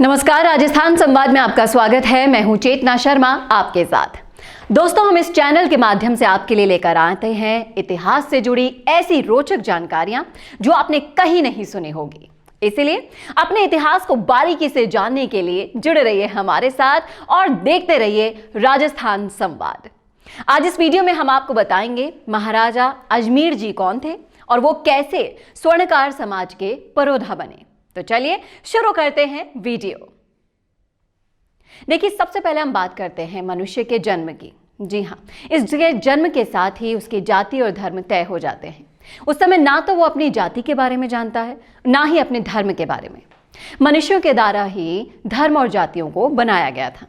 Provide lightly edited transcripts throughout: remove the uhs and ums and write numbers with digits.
नमस्कार, राजस्थान संवाद में आपका स्वागत है। मैं हूं चेतना शर्मा आपके साथ। दोस्तों, हम इस चैनल के माध्यम से आपके लिए लेकर आते हैं इतिहास से जुड़ी ऐसी रोचक जानकारियां जो आपने कहीं नहीं सुनी होगी। इसलिए अपने इतिहास को बारीकी से जानने के लिए जुड़े रहिए हमारे साथ और देखते रहिए राजस्थान संवाद। आज इस वीडियो में हम आपको बताएंगे महाराजा अजमेर जी कौन थे और वो कैसे स्वर्णकार समाज के पुरोधा बने। तो चलिए शुरू करते हैं वीडियो। देखिए, सबसे पहले हम बात करते हैं मनुष्य के जन्म की। जी हाँ, इसके जन्म के साथ ही उसकी जाति और धर्म तय हो जाते हैं। उस समय ना तो वो अपनी जाति के बारे में जानता है, ना ही अपने धर्म के बारे में। मनुष्यों के द्वारा ही धर्म और जातियों को बनाया गया था।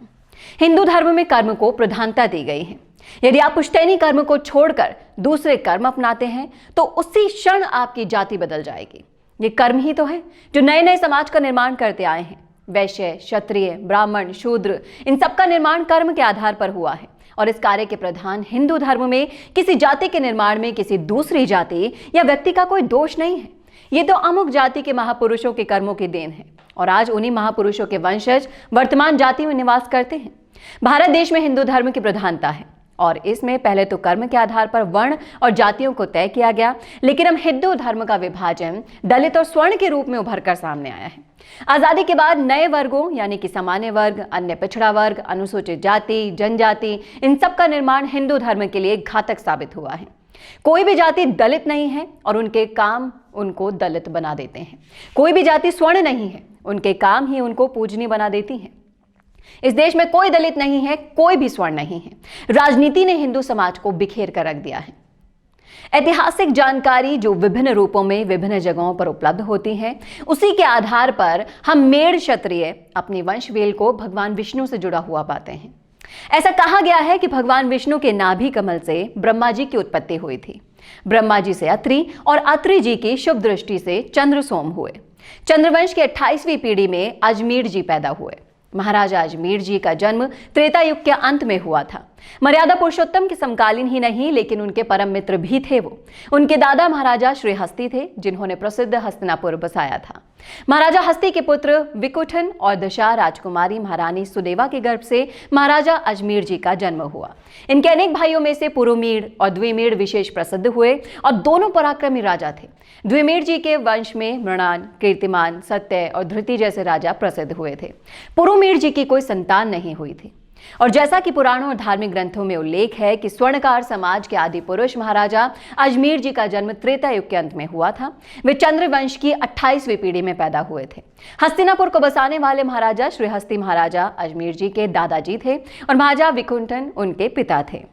हिंदू धर्म में कर्म को प्रधानता दी गई है। यदि आप पुश्तैनी कर्म को छोड़कर दूसरे कर्म अपनाते हैं तो उसी क्षण आपकी जाति बदल जाएगी। ये कर्म ही तो है जो नए नए समाज का निर्माण करते आए हैं। वैश्य, क्षत्रिय, ब्राह्मण, शूद्र, इन सबका निर्माण कर्म के आधार पर हुआ है। और इस कार्य के प्रधान हिंदू धर्म में किसी जाति के निर्माण में किसी दूसरी जाति या व्यक्ति का कोई दोष नहीं है। ये तो अमुक जाति के महापुरुषों के कर्मों की देन है और आज उन्हीं महापुरुषों के वंशज वर्तमान जाति में निवास करते हैं। भारत देश में हिंदू धर्म की प्रधानता है और इसमें पहले तो कर्म के आधार पर वर्ण और जातियों को तय किया गया, लेकिन अब हिंदू धर्म का विभाजन दलित और स्वर्ण के रूप में उभर कर सामने आया है। आजादी के बाद नए वर्गों यानी कि सामान्य वर्ग, अन्य पिछड़ा वर्ग, अनुसूचित जाति, जनजाति, इन सब का निर्माण हिंदू धर्म के लिए घातक साबित हुआ है। कोई भी जाति दलित नहीं है और उनके काम उनको दलित बना देते हैं। कोई भी जाति स्वर्ण नहीं है, उनके काम ही उनको पूजनीय बना देती हैं। इस देश में कोई दलित नहीं है, कोई भी स्वर्ण नहीं है। राजनीति ने हिंदू समाज को बिखेर कर रख दिया है। ऐतिहासिक जानकारी जो विभिन्न रूपों में विभिन्न जगहों पर उपलब्ध होती है, उसी के आधार पर हम मेड़ क्षत्रिय अपनी वंशवेल को भगवान विष्णु से जुड़ा हुआ पाते हैं। ऐसा कहा गया है कि भगवान विष्णु के नाभि कमल से ब्रह्मा जी की उत्पत्ति हुई थी। ब्रह्मा जी से अत्रि और अत्रि जी की शुभ दृष्टि से चंद्रसोम हुए। चंद्रवंश की 28वीं पीढ़ी में अजमेर जी पैदा हुए। महाराजा अजमेर जी का जन्म त्रेता युग के अंत में हुआ था। मर्यादा पुरुषोत्तम के समकालीन ही नहीं, लेकिन उनके परम मित्र भी थे वो। उनके दादा महाराजा श्रीहस्ती थे, जिन्होंने प्रसिद्ध हस्तिनापुर बसाया था। महाराजा हस्ती के पुत्र विकुठन और दशा राजकुमारी महारानी सुदेवा के गर्भ से महाराजा अजमेर जी का जन्म हुआ। इनके अनेक भाइयों में से पुरुमीड़ और द्विमीड़ विशेष प्रसिद्ध हुए और दोनों पराक्रमी राजा थे। द्विमीड़ जी के वंश में मृणाल, कीर्तिमान, सत्य और धृति जैसे राजा प्रसिद्ध हुए थे। पुरुमीड़ जी की कोई संतान नहीं हुई थी। और जैसा कि पुराणों और धार्मिक ग्रंथों में उल्लेख है कि स्वर्णकार समाज के आदि पुरुष महाराजा अजमेर जी का जन्म त्रेता युग के अंत में हुआ था। वे चंद्रवंश की 28वीं पीढ़ी में पैदा हुए थे। हस्तिनापुर को बसाने वाले महाराजा श्रीहस्ती महाराजा अजमेर जी के दादाजी थे और महाराजा विकुंठन उनके पिता थे।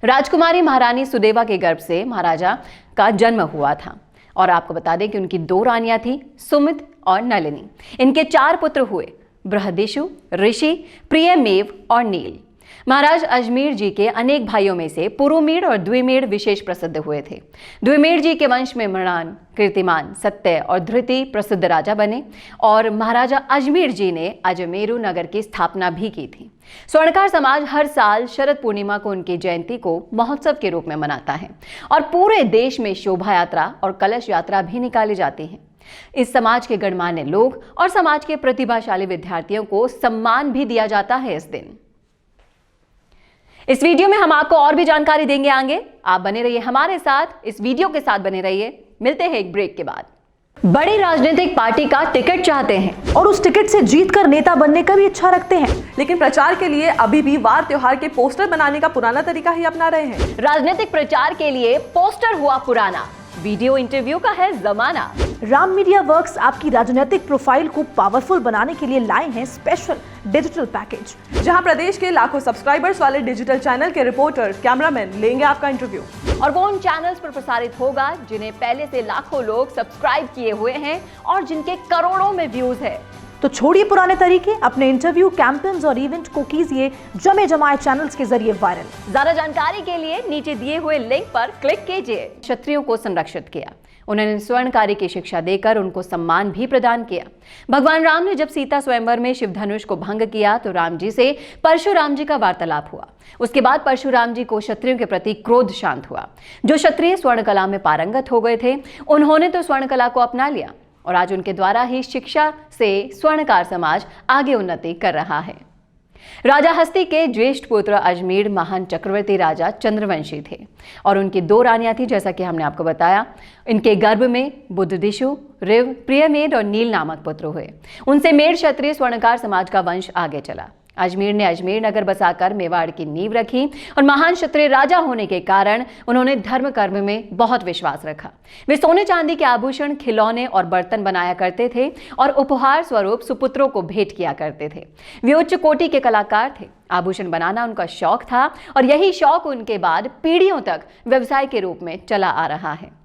राजकुमारी महारानी सुदेवा के गर्भ से महाराजा का जन्म हुआ था। और आपको बता दें कि उनकी 2 रानियां थी, सुमित और नलिनी। इनके 4 पुत्र हुए, बृहदिशु, ऋषि, प्रियमेव और नील। महाराज अजमेर जी के अनेक भाइयों में से पुरुमीड़ और द्विमीड़ विशेष प्रसिद्ध हुए थे। द्विमीड़ जी के वंश में मृणाल, कीर्तिमान, सत्य और धृति प्रसिद्ध राजा बने और महाराजा अजमेर जी ने अजमेरू नगर की स्थापना भी की थी। स्वर्णकार समाज हर साल शरद पूर्णिमा को उनकी जयंती को महोत्सव के रूप में मनाता है और पूरे देश में शोभा यात्रा और कलश यात्रा भी निकाली जाती है। इस समाज के गणमान्य लोग और समाज के प्रतिभाशाली विद्यार्थियों को सम्मान भी दिया जाता है इस दिन। इस वीडियो में हम आपको और भी जानकारी देंगे आगे। आप बने रहिए हमारे साथ, इस वीडियो के साथ बने रहिए। मिलते हैं एक ब्रेक के बाद। बड़ी राजनीतिक पार्टी का टिकट चाहते हैं और उस टिकट से जीतकर नेता बनने का भी इच्छा रखते हैं, लेकिन प्रचार के लिए अभी भी वार त्योहार के पोस्टर बनाने का पुराना तरीका ही अपना रहे हैं। राजनीतिक प्रचार के लिए पोस्टर हुआ पुराना, वीडियो इंटरव्यू का है जमाना। राम मीडिया वर्क्स आपकी राजनीतिक प्रोफाइल को पावरफुल बनाने के लिए लाए हैं स्पेशल डिजिटल पैकेज, जहां प्रदेश के लाखों सब्सक्राइबर्स वाले डिजिटल चैनल के रिपोर्टर, कैमरामैन लेंगे आपका इंटरव्यू। और वो उन चैनल्स पर प्रसारित होगा जिन्हें पहले से लाखों लोग सब्सक्राइब किए हुए हैं और जिनके करोड़ों में व्यूज है। तो छोड़िए पुराने तरीके, अपने इंटरव्यू, कैंपेन्स और इवेंट को कीजिए जमे जमाए चैनल्स के जरिए वायरल। ज्यादा जानकारी के लिए नीचे दिए हुए लिंक पर क्लिक कीजिए। क्षत्रियों को संरक्षित किया, उन्होंने स्वर्णकारी की शिक्षा देकर उनको सम्मान भी प्रदान किया। भगवान राम ने जब सीता स्वयंवर में शिवधनुष को भंग किया तो राम जी से परशुराम जी का वार्तालाप हुआ। उसके बाद परशुराम जी को क्षत्रियों के प्रति क्रोध शांत हुआ। जो क्षत्रिय स्वर्ण कला में पारंगत हो गए थे, उन्होंने तो स्वर्ण कला को अपना लिया और आज उनके द्वारा ही शिक्षा से स्वर्णकार समाज आगे उन्नति कर रहा है। राजा हस्ती के ज्येष्ठ पुत्र अजमेर महान चक्रवर्ती राजा चंद्रवंशी थे और उनकी 2 रानियां थी, जैसा कि हमने आपको बताया। इनके गर्भ में बुद्धदिशु, ऋव, प्रियमेद और नील नामक पुत्र हुए। उनसे मेड़ क्षत्रिय स्वर्णकार समाज का वंश आगे चला। अजमेर ने अजमेर नगर बसाकर मेवाड़ की नींव रखी और महान क्षत्रिय राजा होने के कारण उन्होंने धर्म कर्म में बहुत विश्वास रखा। वे सोने चांदी के आभूषण, खिलौने और बर्तन बनाया करते थे और उपहार स्वरूप सुपुत्रों को भेंट किया करते थे। वे उच्च कोटि के कलाकार थे। आभूषण बनाना उनका शौक था और यही शौक उनके बाद पीढ़ियों तक व्यवसाय के रूप में चला आ रहा है।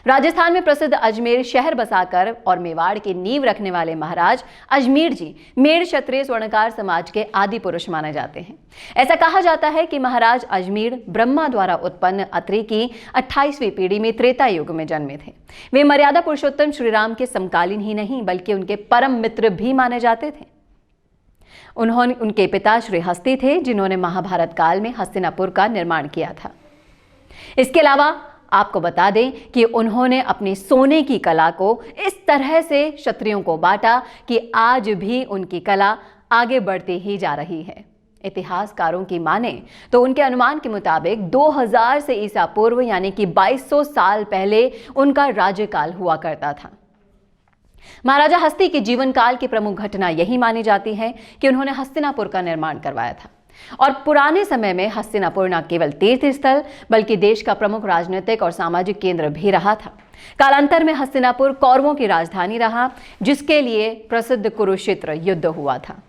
राजस्थान में प्रसिद्ध अजमेर शहर बसाकर और मेवाड़ की नींव रखने वाले महाराज अजमेर जी मेड़ क्षत्रिय स्वर्णकार समाज के आदि पुरुष माने जाते हैं। ऐसा कहा जाता है कि महाराज अजमेर ब्रह्मा द्वारा उत्पन्न अत्रि की 28वीं पीढ़ी में त्रेता युग में जन्मे थे। वे मर्यादा पुरुषोत्तम श्री राम के समकालीन ही नहीं बल्कि उनके परम मित्र भी माने जाते थे। उनके पिता श्री हस्ती थे, जिन्होंने महाभारत काल में हस्तिनापुर का निर्माण किया था। इसके अलावा आपको बता दें कि उन्होंने अपनी सोने की कला को इस तरह से क्षत्रियों को बांटा कि आज भी उनकी कला आगे बढ़ती ही जा रही है। इतिहासकारों की माने तो उनके अनुमान के मुताबिक 2000 से ईसा पूर्व यानी कि 2200 साल पहले उनका राज्यकाल हुआ करता था। महाराजा हस्ती के जीवन काल की प्रमुख घटना यही मानी जाती है कि उन्होंने हस्तिनापुर का निर्माण करवाया था। और पुराने समय में हस्तिनापुर न केवल तीर्थ स्थल बल्कि देश का प्रमुख राजनीतिक और सामाजिक केंद्र भी रहा था। कालांतर में हस्तिनापुर कौरवों की राजधानी रहा, जिसके लिए प्रसिद्ध कुरुक्षेत्र युद्ध हुआ था।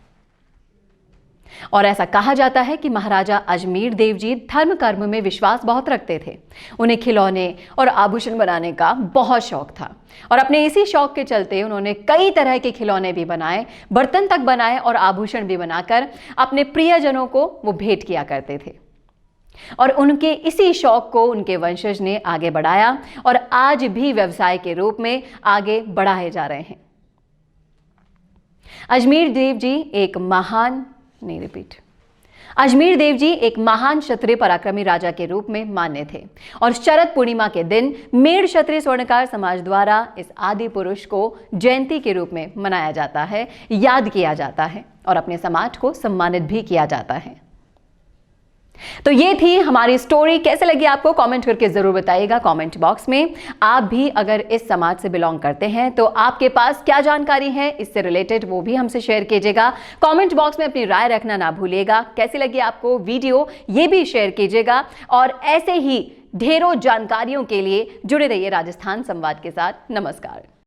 और ऐसा कहा जाता है कि महाराजा अजमेर देव जी धर्म कर्म में विश्वास बहुत रखते थे। उन्हें खिलौने और आभूषण बनाने का बहुत शौक था और अपने इसी शौक के चलते उन्होंने कई तरह के खिलौने भी बनाए, बर्तन तक बनाए और आभूषण भी बनाकर अपने प्रियजनों को वो भेंट किया करते थे। और उनके इसी शौक को उनके वंशज ने आगे बढ़ाया और आज भी व्यवसाय के रूप में आगे बढ़ाए जा रहे हैं। अजमेर देव जी एक महान क्षत्रिय पराक्रमी राजा के रूप में मान्य थे और शरद पूर्णिमा के दिन मेड़ क्षत्रिय स्वर्णकार समाज द्वारा इस आदि पुरुष को जयंती के रूप में मनाया जाता है, याद किया जाता है और अपने समाज को सम्मानित भी किया जाता है। तो ये थी हमारी स्टोरी। कैसे लगी आपको कमेंट करके जरूर बताइएगा कमेंट बॉक्स में। आप भी अगर इस समाज से बिलोंग करते हैं तो आपके पास क्या जानकारी है इससे रिलेटेड वो भी हमसे शेयर कीजिएगा। कमेंट बॉक्स में अपनी राय रखना ना भूलिएगा। कैसी लगी आपको वीडियो ये भी शेयर कीजिएगा और ऐसे ही ढेरों जानकारियों के लिए जुड़े रहिए राजस्थान संवाद के साथ। नमस्कार।